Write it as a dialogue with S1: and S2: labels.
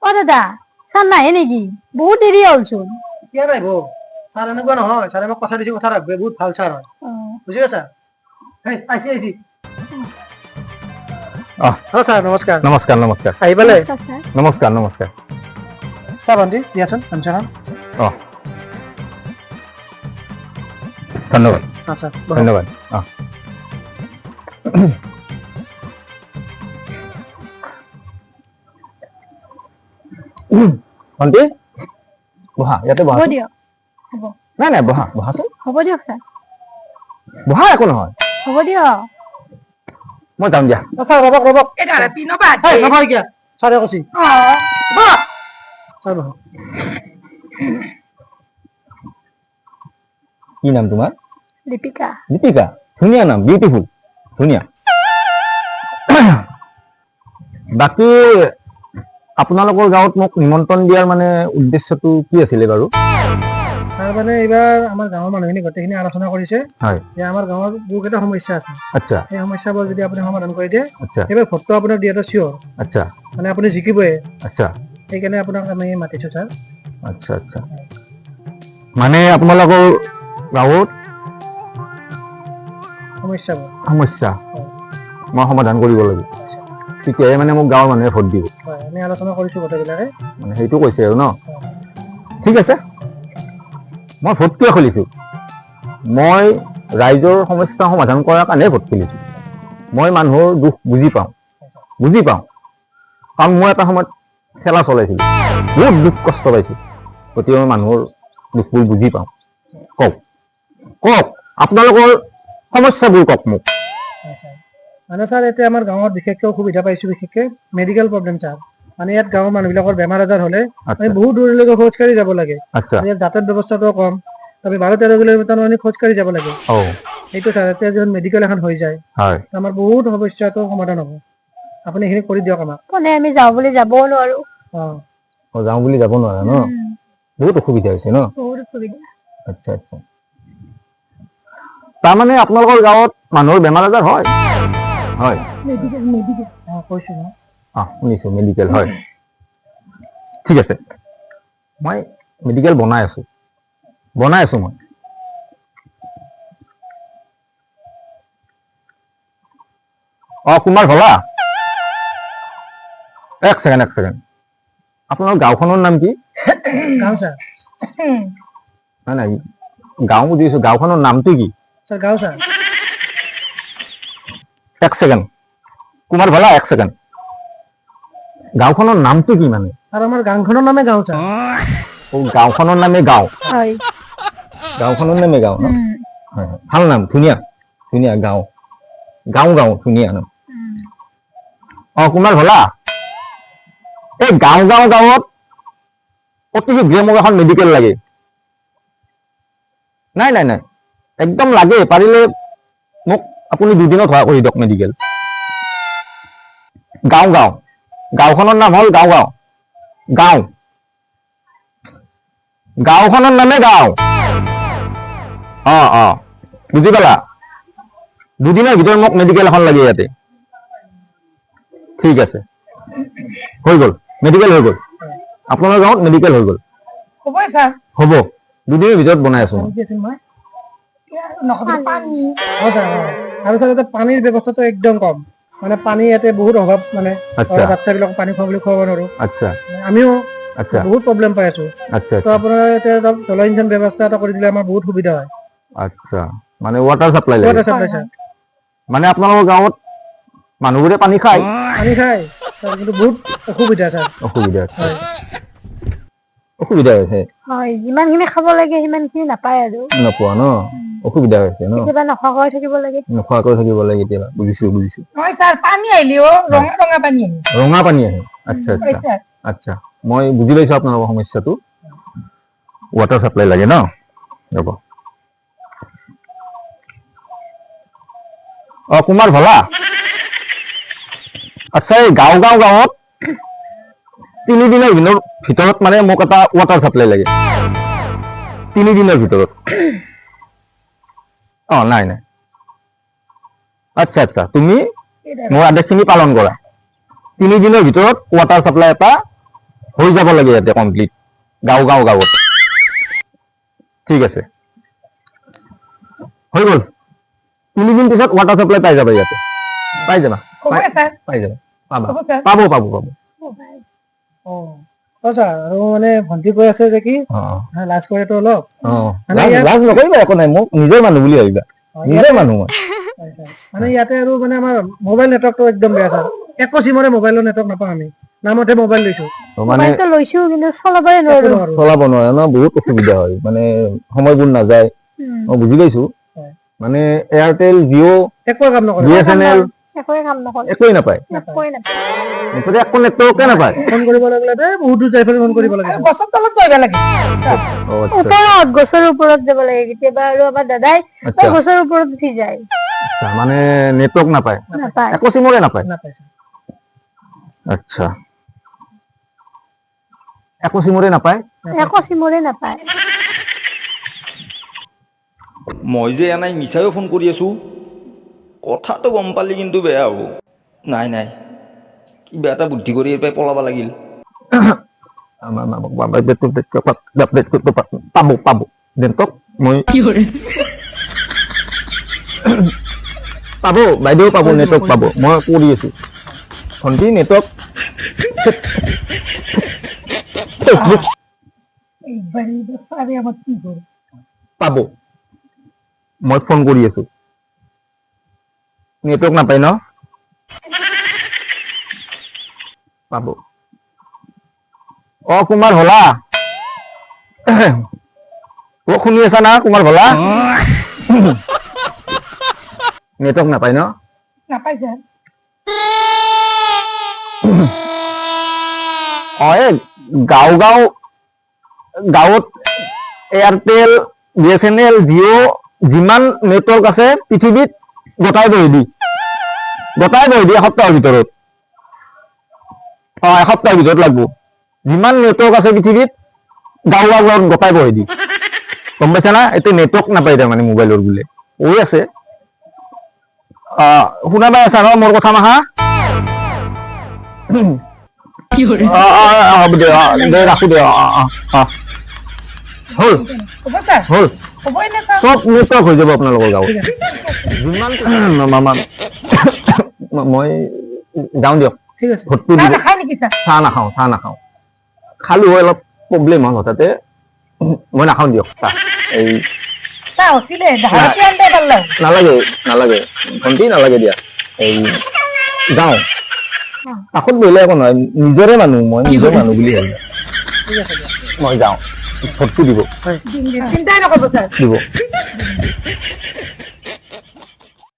S1: অ দাদা ছাৰ নাহে নেকি? বহুত দেৰি হ'লচোন।
S2: কিয় নাহিব? ছাৰ এনেকুৱা নহয়, ছাৰে মোক কথা দিছে, কথা ৰাখবে, বহুত ভাল ছাৰ হয়। বুজি পাইছা? আহিছে আহিছে। ছাৰ নমস্কাৰ।
S3: নমস্কাৰ নমস্কাৰ।
S2: আহি পালে?
S3: নমস্কাৰ নমস্কাৰ।
S2: ছাৰ ভণ্টি দিয়াচোন গামোচাখন।
S3: ধন্যবাদ
S2: আচ্ছা
S3: ধন্যবাদ। ভণ্টি বহা, ইয়াতে বহা।
S1: হ'ব দিয়ক। হ'ব।
S3: নাই নাই বহা, বহাচোন।
S1: হ'ব দিয়ক ছাৰ।
S3: বহা, একো নহয়।
S1: হ'ব দিয়ক।
S3: মই যাম দিয়া।
S2: ছাৰ ৰ'বক ৰ'বক। নহয় কিয়া? ছাৰে কৈছি। ছাৰ বহক।
S3: কি নাম তোমাৰ?
S1: দীপিকা।
S3: দীপিকা, ধুনীয়া নাম, বিউটিফুল, ধুনীয়া। বাকী আপোনালোকৰ গাঁৱত মোক নিমন্ত্ৰণ দিয়াৰ মানে উদ্দেশ্যটো কি আছিলে বাৰু?
S2: ছাৰ মানে এইবাৰ আমাৰ গাঁৱৰ মানুহখিনি গোটেইখিনি আলোচনা কৰিছে যে আমাৰ গাঁৱৰ বহুকেইটা সমস্যা আছে।
S3: আচ্ছা।
S2: সেই সমস্যাবোৰ যদি আপুনি সমাধান কৰি দিয়ে,
S3: আচ্ছা।
S2: এইবাৰ ভোটটো আপোনাক দিয়াটো চিয়ৰ।
S3: আচ্ছা।
S2: মানে আপুনি জিকিবই।
S3: আচ্ছা।
S2: সেইকাৰণে আপোনাক আমি মাতিছো ছাৰ।
S3: আচ্ছা আচ্ছা। মানে আপোনালোকৰ গাঁৱত সমস্যা মই সমাধান কৰিব লাগিব, তেতিয়াহে মানে মোক গাঁৱৰ মানুহে ভোট দিব।
S2: আমি আলোচনা কৰিছো গোটেইবিলাকে।
S3: মানে সেইটো কৈছে আৰু ন? ঠিক আছে। মই ভোট কিয় খুলিছোঁ? মই ৰাইজৰ সমস্যা সমাধান কৰাৰ কাৰণে ভোট খুলিছোঁ। মই মানুহৰ দুখ বুজি পাওঁ। কাৰণ মই এটা সময়ত খেলা চলাইছিলোঁ, বহুত দুখ কষ্ট পাইছোঁ, গতিকে মই মানুহৰ দুখবোৰ বুজি পাওঁ। কওক আপোনালোকৰ সমস্যাবোৰ কওক মোক।
S2: মানে ছাৰ এতিয়া আমাৰ গাঁৱত বিশেষকৈ অসুবিধা পাইছোঁ, বিশেষকৈ মেডিকেল প্ৰব্লেম ছাৰ। মানে ইয়াত গাঁৱৰ মানুহবিলাকৰ বেমাৰ আজাৰ হ'লে আমি বহুত দূৰলৈকে খোজকাঢ়ি যাব লাগে। ইয়াত যাতায়াত ব্যৱস্থাটো কম, আমি 12-13 কিলোমিটাৰ আমি খোজকাঢ়ি যাব লাগে। সেইটো ছাৰ এতিয়া যদি মেডিকেল এখন হৈ যায় আমাৰ বহুত সমস্যাটো সমাধান হ'ব। আপুনি এইখিনি কৰি দিয়ক আমাক।
S1: মানে আমি যাওঁ বুলি যাবও নোৱাৰো।
S3: যাওঁ বুলি যাব নোৱাৰা ন? বহুত অসুবিধা হৈছে ন?
S1: বহুত অসুবিধা।
S3: আচ্ছা আচ্ছা। তাৰমানে আপোনালোকৰ গাঁৱত মানুহৰ বেমাৰ আজাৰ হয়? হয়। শুনিছোঁ মেডিকেল হয়। ঠিক আছে, মই মেডিকেল বনাই আছোঁ মই। কুমাৰ ভলা, এক ছেকেণ্ড। আপোনাৰ গাঁওখনৰ নাম কি? নাই গাঁও বুজিছোঁ, গাঁওখনৰ নামটো কি? এক ছেকেণ্ড কুমাৰ ভলা, এক ছেকেণ্ড। গাঁওখনৰ নামটো কি মানে?
S2: আমাৰ গাঁওখনৰ নামে গাঁও ছাৰ।
S3: গাঁওখনৰ নামে গাঁও? গাঁওখনৰ নামে গাঁও ন? ভাল নাম, ধুনীয়া গাঁও ধুনীয়া নাম। কুমাৰ ভলা, এই গাঁৱত অতি শীঘ্ৰে মোক এখন মেডিকেল লাগে। নাই একদম লাগে, পাৰিলে মোক আপুনি 2 দিনত হোৱা কৰি দিয়ক মেডিকেল। গাঁওখনৰ নাম হ'ল গাঁওখনৰ নামে গাঁও। বুজি পালা? 2 দিনৰ ভিতৰত মোক মেডিকেল এখন লাগে ইয়াতে। ঠিক আছে, হৈ গ'ল, মেডিকেল হৈ গ'ল। আপোনাৰ গাঁৱত মেডিকেল হৈ গ'ল। হ'ব, 2 দিনৰ ভিতৰত বনাই আছো।
S2: আৰু ছাৰ পানীৰ ব্যৱস্থাটো একদম কম, মানে পানী ইয়াতে বহুত অভাৱ। মানে বাচ্ছাবিলাকক পানী খুৱাব নোৱাৰো। আমিও বহুত প্ৰব্লেম পাই আছো। আপোনাৰ এতিয়া জলসিঞ্চন ব্যৱস্থা এটা কৰি দিলে আমাৰ বহুত সুবিধা হয়।
S3: আচ্ছা, মানে ৱাটাৰ চাপ্লাই লাগে। মানে আপোনালোকৰ গাঁৱত মানুহবোৰে পানী খায়
S2: কিন্তু বহুত অসুবিধা ছাৰ।
S3: অসুবিধা হৈছে।
S1: যিমানখিনি খাব লাগে সিমানখিনি নাপায় আৰু।
S3: নোপোৱা ন? অসুবিধা হৈছে ন?
S1: কেতিয়াবা নোখোৱাকৈ থাকিব লাগে
S3: কেতিয়াবা। বুজিছোঁ।
S2: পানী আহিলেও
S3: ৰঙা পানী আহে। আচ্ছা, মই বুজি পাইছোঁ আপোনালোকৰ সমস্যাটো। ৱাটাৰ চাপ্লাই লাগে ন? ৰ'ব। কুমাৰ ভলা, আচ্ছা, এই গাঁৱত 3 দিনৰ ভিতৰত মানে মোক এটা ৱাটাৰ চাপ্লাই লাগে। 3 দিনৰ ভিতৰত। নাই। আচ্ছা, তুমি মোৰ আদেশখিনি পালন কৰা। 3 দিনৰ ভিতৰত ৱাটাৰ চাপ্লাই এটা হৈ যাব লাগে ইয়াতে কমপ্লিট গাঁৱত ঠিক আছে হৈ গ'ল 3 দিন পিছত ৱাটাৰ চাপ্লাই পাই যাবা ইয়াতে পাই যাবা পাই যাবা পাব
S2: ছাৰ আৰু মানে ভণ্টি কৈ আছে যে কি লাজ কৰেতো অলপ
S3: লাজ নকৰিবা একো নাই মোক নিজৰ মানুহ বুলি ভাবিবা নিজৰ মানুহ মই
S2: মানে ইয়াতে আৰু মানে আমাৰ মোবাইল নেটৱৰ্কটো একদম বেয়া ছাৰ একো চিমৰে মোবাইলৰ নেটৱৰ্ক নাপাওঁ আমি নামতে মোবাইল লৈছো
S1: মোবাইলটো লৈছো কিন্তু চলাবই নোৱাৰো
S3: চলাব নোৱাৰে ন বহুত অসুবিধা হয় মানে সময়বোৰ নাযায় মই বুজি পাইছো মানে এয়াৰটেল জিঅ'
S2: একো কাম নকৰে
S3: BSNL
S1: একোৱে কাম নকৰে
S3: একোৱেই নাপায় মুঠতে একো নেটৱৰ্কে নাপায়
S2: ফোন কৰিব লাগিলে বহুত দূৰ যাই ফোন কৰিব লাগে গছৰ তলত বহিব লাগে
S1: ওপৰত গছৰ ওপৰত যাব লাগে কেতিয়াবা আৰু আমাৰ দাদাই গছৰ ওপৰত উঠি যায়
S3: মানে নেটৱৰ্ক নাপায় একো চিমৰে নাপায় আচ্ছা একো চিমৰে নাপায়
S4: মই যে এনাই মিছাইও ফোন কৰি আছো কথাটো গম পালি কিন্তু বেয়া হ'ব নাই কিবা এটা বুদ্ধি কৰি ইয়াৰ পৰাই পলাব লাগিল
S3: পাব নেটৱৰ্ক মই পাব বাইদেউ পাব নেটৱৰ্ক পাব মই কৰি আছো ভণ্টি নেটৱৰ্ক পাব মই ফোন কৰি আছো নেটৱৰ্ক নাপায় ন পাব কুমাৰ ভোলা শুনি আছা না কুমাৰ ভোলা নেটৱৰ্ক নাপায় ন এই গাঁৱত এয়াৰটেল BSNL জিঅ' যিমান নেটৱৰ্ক আছে পৃথিৱীত গোটাই বহি দি এসপ্তাহৰ ভিতৰত এসপ্তাহৰ ভিতৰত লাগব যিমান নেটৱৰ্ক আছে পৃথিৱীত গাঁৱত গোটাই বহি দি গম পাইছা না এতিয়া নেটৱৰ্ক নাপায় তাৰমানে মোবাইলৰ বোলে কৈ আছে শুনা পাই আছা ন মোৰ কথা মাহা হ'ব দে ৰাখো দে হ'ল চব নেটৱৰ্ক হৈ যাব আপোনালোকৰ গাঁৱত যিমান মই যাওঁ দিয়ক ভোটটো দিব চাহ নাখাওঁ খালো হয় অলপ প্ৰব্লেম হ'ল হঠাতে মই নাখাওঁ দিয়ক চাহ এই নালাগে ভণ্টি নালাগে দিয়া এই যাওঁ কাষত বহিলে একো নহয় নিজৰে মানুহ মই নিজৰ মানুহ বুলি ভাবিলো মই যাওঁ ভোটটো দিব